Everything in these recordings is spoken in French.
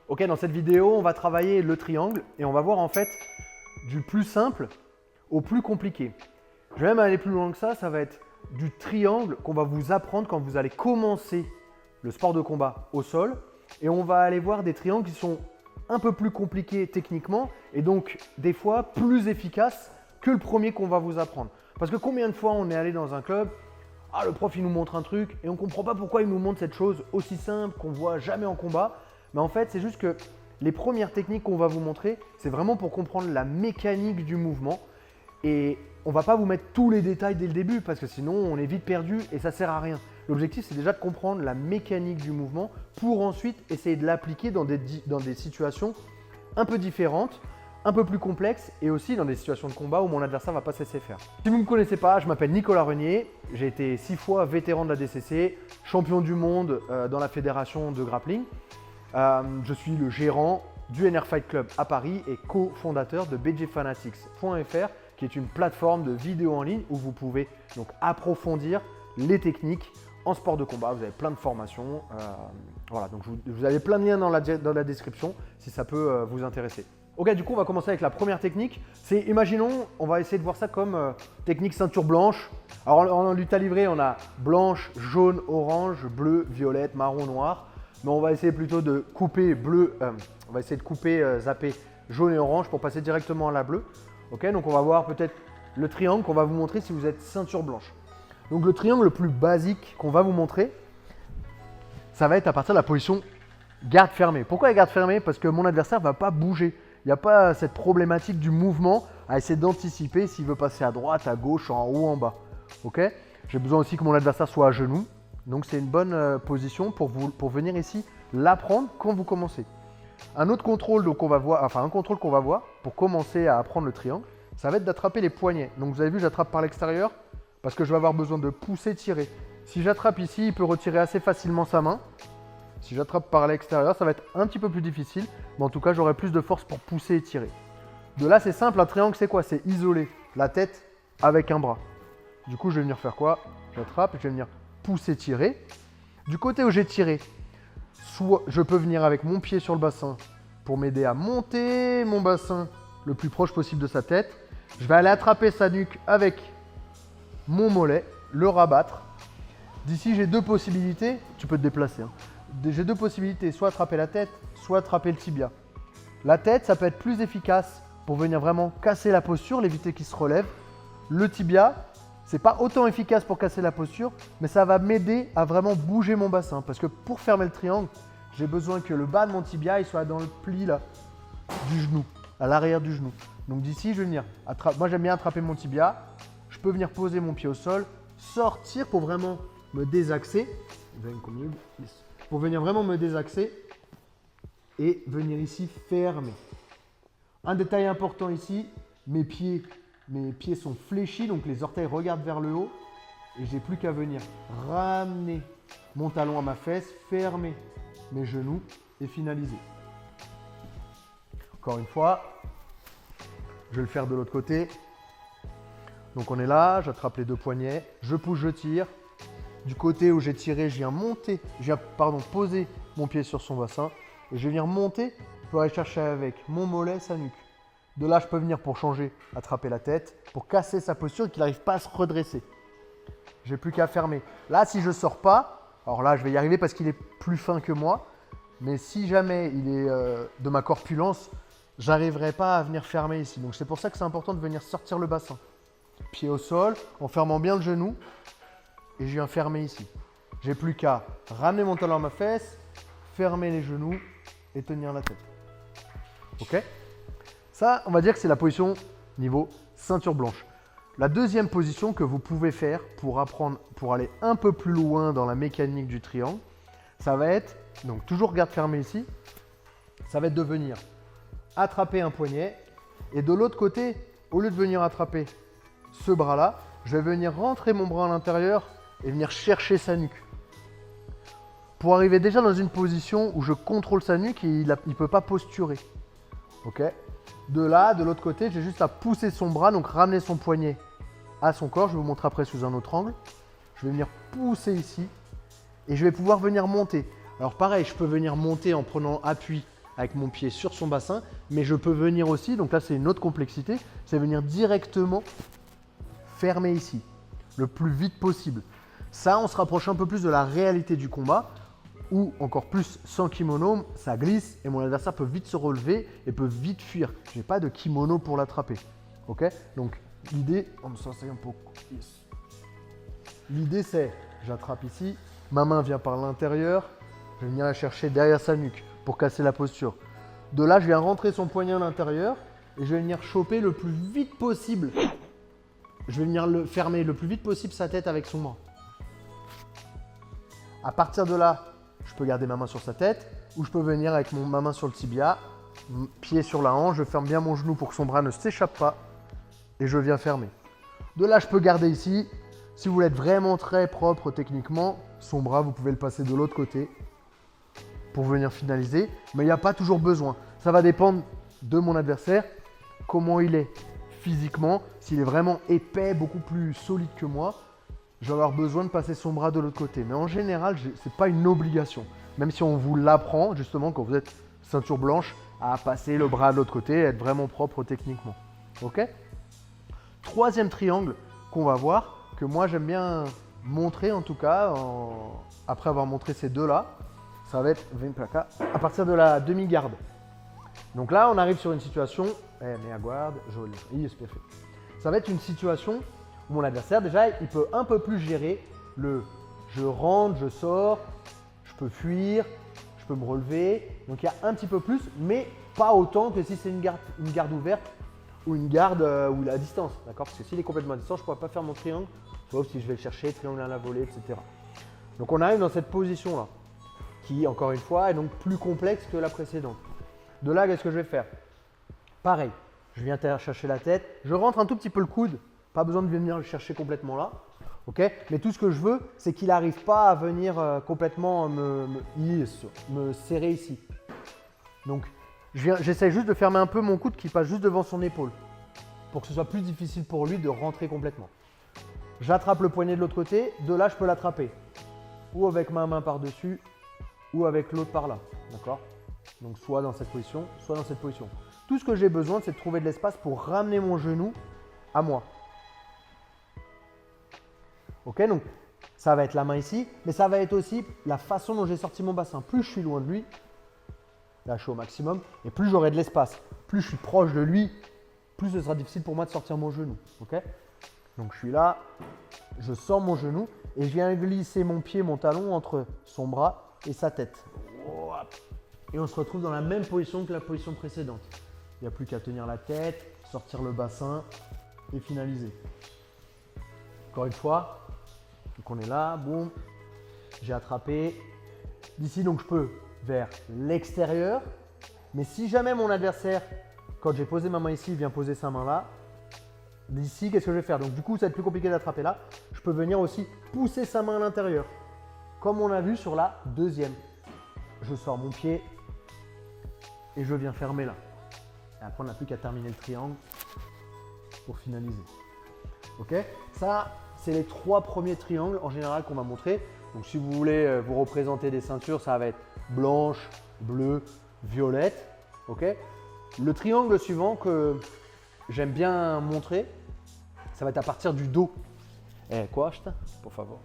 Ok, dans cette vidéo, on va travailler le triangle et on va voir en fait du plus simple au plus compliqué. Je vais même aller plus loin que ça va être du triangle qu'on va vous apprendre quand vous allez commencer le sport de combat au sol. Et on va aller voir des triangles qui sont un peu plus compliqués techniquement et donc des fois plus efficaces que le premier qu'on va vous apprendre. Parce que combien de fois on est allé dans un club, le prof il nous montre un truc et on ne comprend pas pourquoi il nous montre cette chose aussi simple qu'on ne voit jamais en combat. Mais en fait, c'est juste que les premières techniques qu'on va vous montrer, c'est vraiment pour comprendre la mécanique du mouvement. Et on ne va pas vous mettre tous les détails dès le début parce que sinon on est vite perdu et ça ne sert à rien. L'objectif, c'est déjà de comprendre la mécanique du mouvement pour ensuite essayer de l'appliquer dans des situations un peu différentes, un peu plus complexes et aussi dans des situations de combat où mon adversaire ne va pas se laisser faire. Si vous ne me connaissez pas, je m'appelle Nicolas Renier, j'ai été 6 fois vétéran de la DCC, champion du monde dans la fédération de grappling. Je suis le gérant du NR Fight Club à Paris et cofondateur de bjfanatics.fr qui est une plateforme de vidéos en ligne où vous pouvez donc approfondir les techniques en sport de combat. Vous avez plein de formations. Voilà, donc vous avez plein de liens dans la description si ça peut vous intéresser. Ok, du coup, on va commencer avec la première technique. C'est, imaginons, on va essayer de voir ça comme technique ceinture blanche. Alors, en lutte à livrer, on a blanche, jaune, orange, bleu, violette, marron, noir. Mais on va essayer plutôt de couper on va essayer de couper, zapper jaune et orange pour passer directement à la bleue. Ok, donc on va voir peut-être le triangle qu'on va vous montrer si vous êtes ceinture blanche. Donc le triangle le plus basique qu'on va vous montrer, ça va être à partir de la position garde fermée. Pourquoi la garde fermée? Parce que mon adversaire ne va pas bouger. Il n'y a pas cette problématique du mouvement à essayer d'anticiper s'il veut passer à droite, à gauche, en haut, en bas. Ok, j'ai besoin aussi que mon adversaire soit à genoux. Donc c'est une bonne position pour venir ici l'apprendre quand vous commencez. Un autre contrôle qu'on va voir, pour commencer à apprendre le triangle, ça va être d'attraper les poignets. Donc vous avez vu, j'attrape par l'extérieur parce que je vais avoir besoin de pousser, tirer. Si j'attrape ici, il peut retirer assez facilement sa main. Si j'attrape par l'extérieur, ça va être un petit peu plus difficile, mais en tout cas, j'aurai plus de force pour pousser et tirer. De là, c'est simple, un triangle, c'est quoi? C'est isoler la tête avec un bras. Du coup, je vais venir faire quoi? J'attrape et je vais venir pousser, tirer. Du côté où j'ai tiré, soit je peux venir avec mon pied sur le bassin pour m'aider à monter mon bassin le plus proche possible de sa tête. Je vais aller attraper sa nuque avec mon mollet, le rabattre. D'ici, j'ai deux possibilités. Tu peux te déplacer. J'ai deux possibilités, soit attraper la tête, soit attraper le tibia. La tête, ça peut être plus efficace pour venir vraiment casser la posture, l'éviter qu'il se relève. Le tibia, c'est pas autant efficace pour casser la posture, mais ça va m'aider à vraiment bouger mon bassin. Parce que pour fermer le triangle, j'ai besoin que le bas de mon tibia il soit dans le pli là, du genou, à l'arrière du genou. Donc d'ici, je vais venir moi j'aime bien attraper mon tibia. Je peux venir poser mon pied au sol, sortir pour vraiment me désaxer. Pour venir vraiment me désaxer et venir ici fermer. Un détail important ici, mes pieds sont fléchis, donc les orteils regardent vers le haut et j'ai plus qu'à venir ramener mon talon à ma fesse, fermer mes genoux et finaliser. Encore une fois, je vais le faire de l'autre côté. Donc on est là, j'attrape les deux poignets, je pousse, je tire. Du côté où j'ai tiré, je viens poser mon pied sur son bassin et je viens monter pour aller chercher avec mon mollet sa nuque. De là, je peux venir pour changer, attraper la tête, pour casser sa posture et qu'il n'arrive pas à se redresser. J'ai plus qu'à fermer. Là, si je ne sors pas, alors là, je vais y arriver parce qu'il est plus fin que moi, mais si jamais il est de ma corpulence, j'arriverai pas à venir fermer ici. Donc c'est pour ça que c'est important de venir sortir le bassin. Pied au sol, en fermant bien le genou. Et je viens fermer ici. J'ai plus qu'à ramener mon talon à ma fesse, fermer les genoux et tenir la tête. Ok? Ça, on va dire que c'est la position niveau ceinture blanche. La deuxième position que vous pouvez faire pour aller un peu plus loin dans la mécanique du triangle, ça va être, donc toujours garde fermée ici, ça va être de venir attraper un poignet et de l'autre côté, au lieu de venir attraper ce bras-là, je vais venir rentrer mon bras à l'intérieur et venir chercher sa nuque. Pour arriver déjà dans une position où je contrôle sa nuque et il ne peut pas posturer. Ok? De là, de l'autre côté, j'ai juste à pousser son bras, donc ramener son poignet à son corps. Je vais vous montrer après sous un autre angle. Je vais venir pousser ici et je vais pouvoir venir monter. Alors pareil, je peux venir monter en prenant appui avec mon pied sur son bassin, mais je peux venir aussi, donc là c'est une autre complexité, c'est venir directement fermer ici, le plus vite possible. Ça, on se rapproche un peu plus de la réalité du combat, ou encore plus sans kimono, ça glisse et mon adversaire peut vite se relever et peut vite fuir. Je n'ai pas de kimono pour l'attraper. Ok? Donc l'idée, on me s'enseigne un peu. L'idée c'est, j'attrape ici, ma main vient par l'intérieur, je vais venir la chercher derrière sa nuque pour casser la posture. De là, je viens rentrer son poignet à l'intérieur et je vais venir choper le plus vite possible. Je vais venir le fermer le plus vite possible sa tête avec son bras. À partir de là, je peux garder ma main sur sa tête ou je peux venir avec ma main sur le tibia, pied sur la hanche, je ferme bien mon genou pour que son bras ne s'échappe pas et je viens fermer. De là, je peux garder ici. Si vous voulez être vraiment très propre techniquement, son bras, vous pouvez le passer de l'autre côté pour venir finaliser, mais il n'y a pas toujours besoin. Ça va dépendre de mon adversaire, comment il est physiquement. S'il est vraiment épais, beaucoup plus solide que moi, je vais avoir besoin de passer son bras de l'autre côté. Mais en général, ce n'est pas une obligation. Même si on vous l'apprend, justement, quand vous êtes ceinture blanche, à passer le bras de l'autre côté et être vraiment propre techniquement. Ok? Troisième triangle qu'on va voir, que moi j'aime bien montrer en tout cas, après avoir montré ces deux-là, ça va être à partir de la demi-garde. Donc là, on arrive sur une situation, meia guarda, joli, ça va être une situation où mon adversaire, déjà, il peut un peu plus gérer le je rentre, je sors, je peux fuir, je peux me relever. Donc il y a un petit peu plus, mais pas autant que si c'est une garde ouverte ou une garde où il est à distance. D'accord? Parce que s'il est complètement à distance, je ne pourrais pas faire mon triangle, sauf si je vais le chercher, triangle à la volée, etc. Donc on arrive dans cette position-là, qui, encore une fois, est donc plus complexe que la précédente. De là, qu'est-ce que je vais faire? Pareil, je viens chercher la tête, je rentre un tout petit peu le coude, pas besoin de venir le chercher complètement là. Okay? Mais tout ce que je veux, c'est qu'il n'arrive pas à venir complètement me serrer ici. Donc, j'essaie juste de fermer un peu mon coude qui passe juste devant son épaule pour que ce soit plus difficile pour lui de rentrer complètement. J'attrape le poignet de l'autre côté, de là, je peux l'attraper ou avec ma main par-dessus ou avec l'autre par là. D'accord? Donc, soit dans cette position, soit dans cette position. Tout ce que j'ai besoin, c'est de trouver de l'espace pour ramener mon genou à moi. Ok, donc ça va être la main ici, mais ça va être aussi la façon dont j'ai sorti mon bassin. Plus je suis loin de lui, là je suis au maximum, et plus j'aurai de l'espace. Plus je suis proche de lui, plus ce sera difficile pour moi de sortir mon genou. Ok, donc je suis là, je sors mon genou et je viens glisser mon pied, mon talon entre son bras et sa tête. Et on se retrouve dans la même position que la position précédente. Il n'y a plus qu'à tenir la tête, sortir le bassin et finaliser. Encore une fois, donc on est là, boum, j'ai attrapé. D'ici, donc je peux vers l'extérieur. Mais si jamais mon adversaire, quand j'ai posé ma main ici, il vient poser sa main là, d'ici, qu'est-ce que je vais faire? Donc du coup, ça va être plus compliqué d'attraper là. Je peux venir aussi pousser sa main à l'intérieur, comme on a vu sur la deuxième. Je sors mon pied et je viens fermer là. Et après, on n'a plus qu'à terminer le triangle pour finaliser. Ok? Ça, c'est les trois premiers triangles en général qu'on va montrer. Donc si vous voulez vous représenter des ceintures, ça va être blanche, bleue, violette. Ok? Le triangle suivant que j'aime bien montrer, ça va être à partir du dos. Costa, por favor.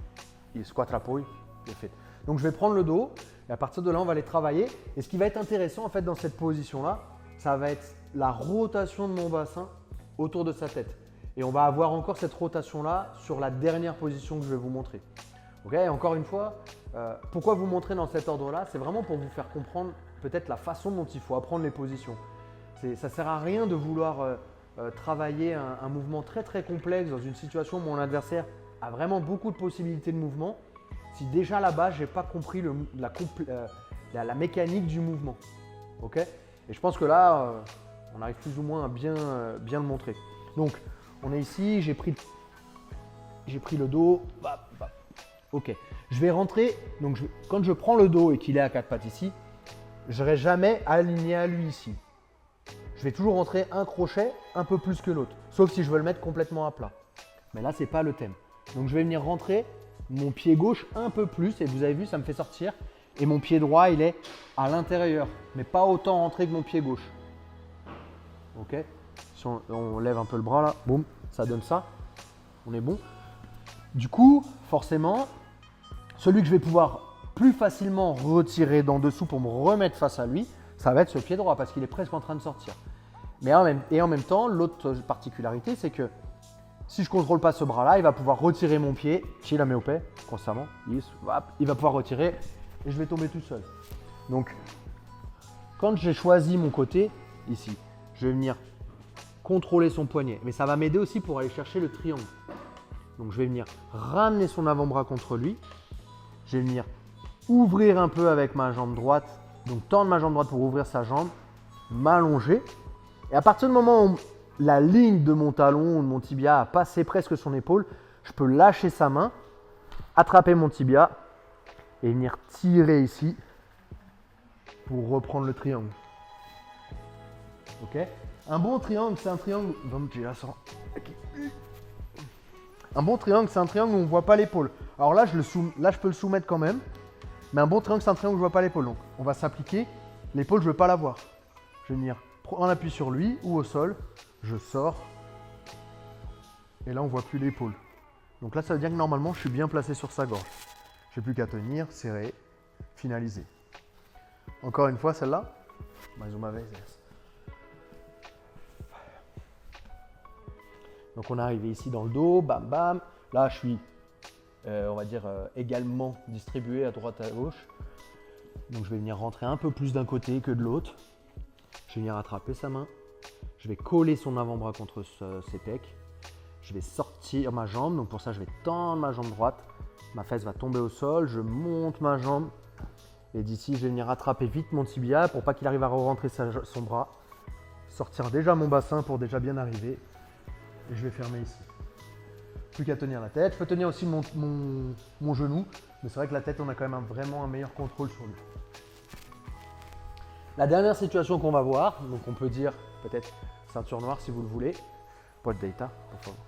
Isso, quatro apoios. Perfeito. Donc je vais prendre le dos et à partir de là, on va les travailler. Et ce qui va être intéressant en fait dans cette position-là, ça va être la rotation de mon bassin autour de sa tête. Et on va avoir encore cette rotation-là sur la dernière position que je vais vous montrer. Okay, et encore une fois, pourquoi vous montrer dans cet ordre-là? C'est vraiment pour vous faire comprendre peut-être la façon dont il faut apprendre les positions. Ça ne sert à rien de vouloir travailler un mouvement très très complexe dans une situation où mon adversaire a vraiment beaucoup de possibilités de mouvement si déjà là-bas, je n'ai pas compris la mécanique du mouvement. Okay, et je pense que là, on arrive plus ou moins à bien le montrer. Donc, on est ici, j'ai pris le dos. Ok, je vais rentrer. Donc, quand je prends le dos et qu'il est à quatre pattes ici, je ne serai jamais aligné à lui ici. Je vais toujours rentrer un crochet un peu plus que l'autre, sauf si je veux le mettre complètement à plat. Mais là, ce n'est pas le thème. Donc, je vais venir rentrer mon pied gauche un peu plus et vous avez vu, ça me fait sortir Et mon pied droit, il est à l'intérieur, mais pas autant rentré que mon pied gauche. Ok? Si on lève un peu le bras là, boum, ça donne ça. On est bon. Du coup, forcément, celui que je vais pouvoir plus facilement retirer d'en dessous pour me remettre face à lui, ça va être ce pied droit parce qu'il est presque en train de sortir. Mais en même temps, l'autre particularité, c'est que si je ne contrôle pas ce bras-là, il va pouvoir retirer mon pied, qui la met au paix constamment. Il va pouvoir retirer et je vais tomber tout seul. Donc, quand j'ai choisi mon côté, ici, je vais venir contrôler son poignet. Mais ça va m'aider aussi pour aller chercher le triangle. Donc, je vais venir ramener son avant-bras contre lui. Je vais venir ouvrir un peu avec ma jambe droite. Donc, tendre ma jambe droite pour ouvrir sa jambe, m'allonger. Et à partir du moment où la ligne de mon talon ou de mon tibia a passé presque son épaule, je peux lâcher sa main, attraper mon tibia et venir tirer ici pour reprendre le triangle. Ok? Un bon triangle, c'est un triangle. Un bon triangle, c'est un triangle où on ne voit pas l'épaule. Alors là, je peux le soumettre quand même. Mais un bon triangle, c'est un triangle où je ne vois pas l'épaule. Donc, on va s'appliquer. L'épaule, je ne veux pas la voir. Je vais venir prendre un appui sur lui ou au sol. Je sors. Et là, on ne voit plus l'épaule. Donc là, ça veut dire que normalement, je suis bien placé sur sa gorge. Je n'ai plus qu'à tenir, serrer, finaliser. Encore une fois, celle-là. Mais on m'avait. Donc on est arrivé ici dans le dos, bam bam. Là, je suis, on va dire, également distribué à droite à gauche. Donc je vais venir rentrer un peu plus d'un côté que de l'autre. Je vais venir attraper sa main. Je vais coller son avant-bras contre ses pecs. Je vais sortir ma jambe. Donc pour ça, je vais tendre ma jambe droite. Ma fesse va tomber au sol. Je monte ma jambe. Et d'ici, je vais venir attraper vite mon tibia pour pas qu'il arrive à re-rentrer son bras. Sortir déjà mon bassin pour déjà bien arriver. Et je vais fermer ici. Plus qu'à tenir la tête. Je peux tenir aussi mon genou. Mais c'est vrai que la tête, on a quand même vraiment un meilleur contrôle sur lui. La dernière situation qu'on va voir, donc on peut dire peut-être ceinture noire si vous le voulez. Pas de data, pour favor.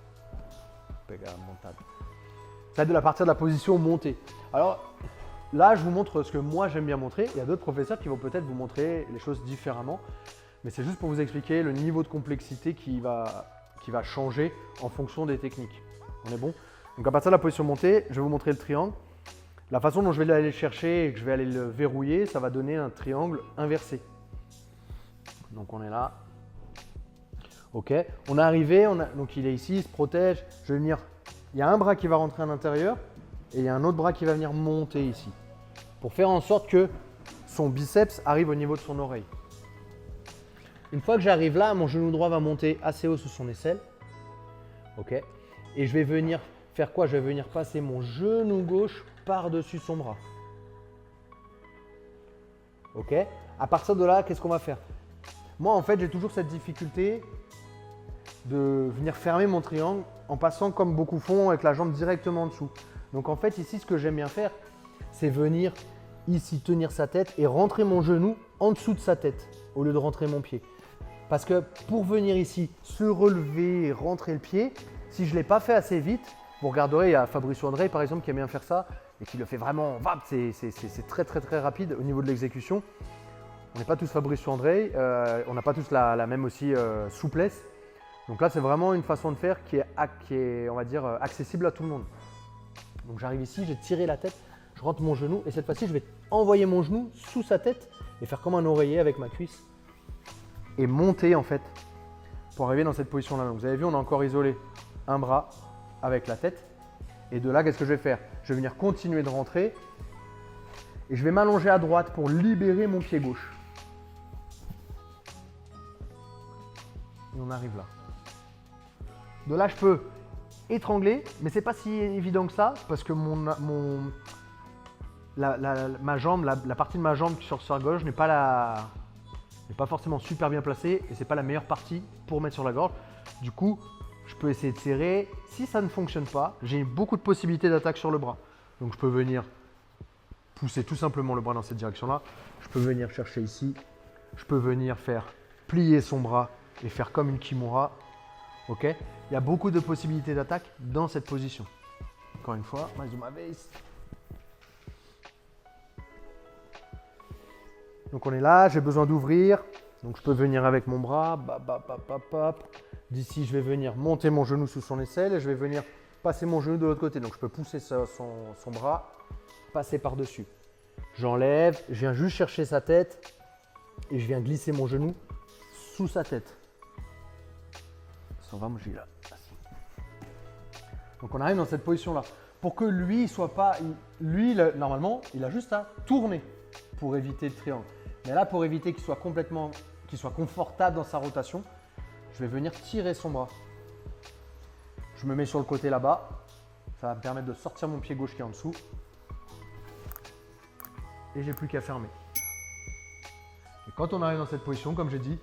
Ça aide à partir de la position montée. Alors là, je vous montre ce que moi j'aime bien montrer. Il y a d'autres professeurs qui vont peut-être vous montrer les choses différemment. Mais c'est juste pour vous expliquer le niveau de complexité qui va changer en fonction des techniques. On est bon? Donc à partir de la position montée, je vais vous montrer le triangle. La façon dont je vais aller le chercher et que je vais aller le verrouiller, ça va donner un triangle inversé. Donc on est là. Ok, on est arrivé, donc il est ici, il se protège. Je vais venir, il y a un bras qui va rentrer à l'intérieur et il y a un autre bras qui va venir monter ici. Pour faire en sorte que son biceps arrive au niveau de son oreille. Une fois que j'arrive là, mon genou droit va monter assez haut sous son aisselle. Ok. Et je vais venir faire quoi? Je vais venir passer mon genou gauche par-dessus son bras. Ok. À partir de là, qu'est-ce qu'on va faire? Moi, en fait, j'ai toujours cette difficulté de venir fermer mon triangle en passant comme beaucoup font avec la jambe directement en dessous. Donc en fait, ici, ce que j'aime bien faire, c'est venir ici tenir sa tête et rentrer mon genou en dessous de sa tête au lieu de rentrer mon pied. Parce que pour venir ici, se relever et rentrer le pied, si je ne l'ai pas fait assez vite, vous regarderez, il y a Fabricio Andrei par exemple qui aime bien faire ça et qui le fait vraiment, c'est très très très rapide au niveau de l'exécution. On n'est pas tous Fabricio Andrei, on n'a pas tous la même aussi souplesse. Donc là, c'est vraiment une façon de faire qui est, on va dire, accessible à tout le monde. Donc j'arrive ici, j'ai tiré la tête, je rentre mon genou et cette fois-ci, je vais envoyer mon genou sous sa tête et faire comme un oreiller avec ma cuisse. Et monter en fait pour arriver dans cette position-là. Donc vous avez vu, on a encore isolé un bras avec la tête. Et de là, qu'est-ce que je vais faire? Je vais venir continuer de rentrer et je vais m'allonger à droite pour libérer mon pied gauche. Et on arrive là. De là, je peux étrangler, mais c'est pas si évident que ça parce que ma jambe, la partie de ma jambe sur sa gauche n'est pas forcément super bien placée et c'est pas la meilleure partie pour mettre sur la gorge. Du coup, je peux essayer de serrer. Si ça ne fonctionne pas, j'ai beaucoup de possibilités d'attaque sur le bras. Donc je peux venir pousser tout simplement le bras dans cette direction-là. Je peux venir chercher ici. Je peux venir faire plier son bras et faire comme une kimura. Ok? Il y a beaucoup de possibilités d'attaque dans cette position. Encore une fois, Mazuma Base. Donc on est là, j'ai besoin d'ouvrir. Donc je peux venir avec mon bras. D'ici, je vais venir monter mon genou sous son aisselle et je vais venir passer mon genou de l'autre côté. Donc je peux pousser son bras, passer par-dessus. J'enlève, je viens juste chercher sa tête et je viens glisser mon genou sous sa tête. Ça va, moi je suis là. Donc on arrive dans cette position-là. Pour que lui, normalement, il a juste à tourner pour éviter le triangle. Mais là, pour éviter qu'il soit confortable dans sa rotation, je vais venir tirer son bras. Je me mets sur le côté là-bas. Ça va me permettre de sortir mon pied gauche qui est en dessous. Et j'ai plus qu'à fermer. Et quand on arrive dans cette position, comme j'ai dit,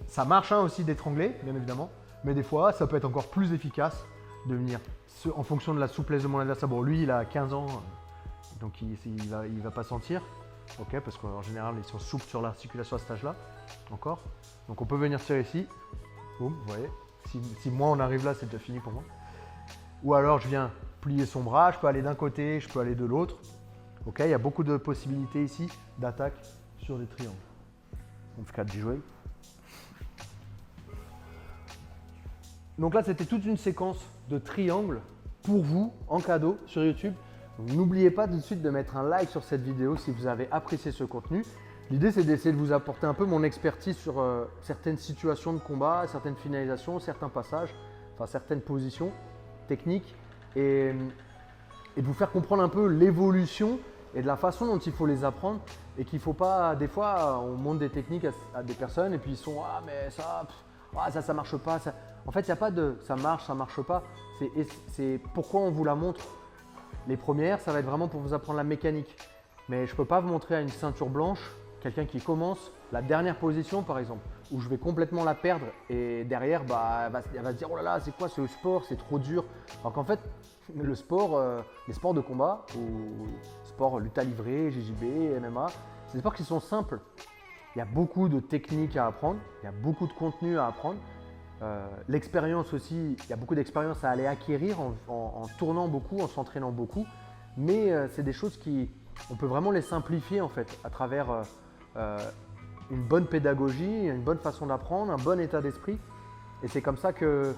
ça marche aussi d'étrangler, bien évidemment. Mais des fois, ça peut être encore plus efficace de venir, en fonction de la souplesse de mon adversaire. Bon, lui, il a 15 ans, donc il va pas sentir. Ok, parce qu'en général, ils sont souples sur l'articulation à cet âge-là. Encore. Donc on peut venir tirer ici. Boum, vous voyez. Si moi on arrive là, c'est déjà fini pour moi. Ou alors je viens plier son bras, je peux aller d'un côté, je peux aller de l'autre. Ok, il y a beaucoup de possibilités ici d'attaque sur des triangles. On fait 4 d'y jouer. Donc là, c'était toute une séquence de triangles pour vous en cadeau sur YouTube. N'oubliez pas tout de suite de mettre un like sur cette vidéo si vous avez apprécié ce contenu. L'idée, c'est d'essayer de vous apporter un peu mon expertise sur certaines situations de combat, certaines finalisations, certains passages, enfin certaines positions techniques et de vous faire comprendre un peu l'évolution et de la façon dont il faut les apprendre et qu'il ne faut pas, des fois, on montre des techniques à des personnes et puis ils sont « Ah mais ça marche pas ». En fait, il n'y a pas de « ça marche pas ». C'est pourquoi on vous la montre. Les premières, ça va être vraiment pour vous apprendre la mécanique. Mais je ne peux pas vous montrer à une ceinture blanche, quelqu'un qui commence, la dernière position par exemple, où je vais complètement la perdre et derrière, elle va se dire « Oh là là, c'est quoi ce sport, c'est trop dur ». Alors qu'en fait, les sports de combat, ou sport lutte à livrer, JJB, MMA, c'est des sports qui sont simples. Il y a beaucoup de techniques à apprendre, il y a beaucoup de contenu à apprendre. L'expérience aussi, il y a beaucoup d'expérience à aller acquérir en tournant beaucoup, en s'entraînant beaucoup. Mais c'est des choses on peut vraiment les simplifier en fait à travers une bonne pédagogie, une bonne façon d'apprendre, un bon état d'esprit. Et c'est comme ça que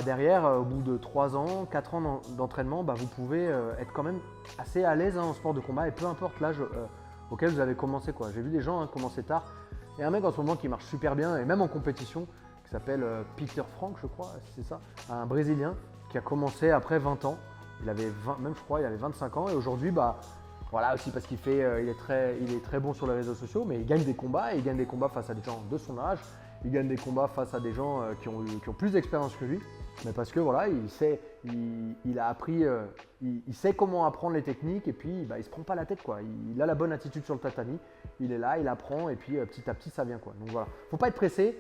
derrière, au bout de 3 ans, 4 ans d'entraînement, vous pouvez être quand même assez à l'aise en sport de combat et peu importe l'âge auquel vous avez commencé. J'ai vu des gens commencer tard. Il y a un mec en ce moment qui marche super bien et même en compétition, qui s'appelle Peter Frank, je crois, c'est ça, un Brésilien qui a commencé après 20 ans. Il avait 25 ans et aujourd'hui, voilà aussi parce il est très bon sur les réseaux sociaux, mais il gagne des combats et il gagne des combats face à des gens de son âge. Il gagne des combats face à des gens qui ont plus d'expérience que lui, mais parce que voilà, il a appris, il sait comment apprendre les techniques et puis il se prend pas la tête quoi. Il a la bonne attitude sur le tatami, il est là, il apprend et puis petit à petit ça vient quoi. Donc voilà, faut pas être pressé.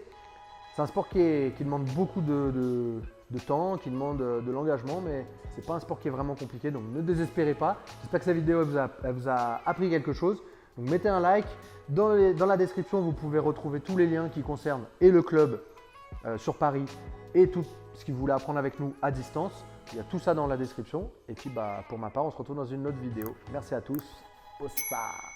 C'est un sport qui demande beaucoup de temps, qui demande de l'engagement, mais c'est pas un sport qui est vraiment compliqué, donc ne désespérez pas. J'espère que cette vidéo elle vous a appris quelque chose. Donc mettez un like. Dans la description, vous pouvez retrouver tous les liens qui concernent et le club sur Paris et tout ce que vous voulez apprendre avec nous à distance. Il y a tout ça dans la description. Et puis pour ma part, on se retrouve dans une autre vidéo. Merci à tous. Au revoir.